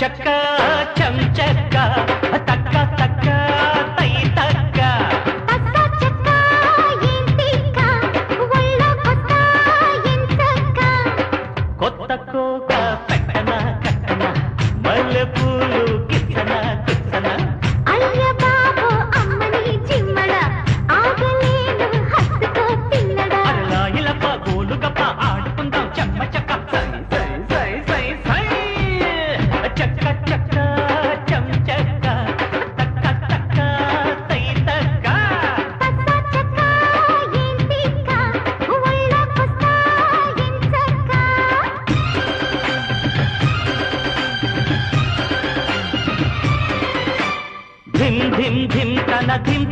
చక్క చెంచక్క తక్క తక్క తై తక్క కొత్త కోక పెట్టన కట్టన మల్లె పూలు కిచ్చన కిచ్చన అయ్య బాబో అమ్మని చిమ్మడ ఆగలేను హత్తుకో పిల్లడా అరలా ఇలప గోలుగప్ప ఆడుకుందాం చెమ్మ చెక్క సై సై సై సై సై చక్క చక్క చెం చెక్క తక్క తక్క తై తక్క చక్క ఏంటిక్క ఒళ్ళకొస్తా ఎంచక్క ధిమ్ ధిమ్ ధిమ్ తన ధిమ్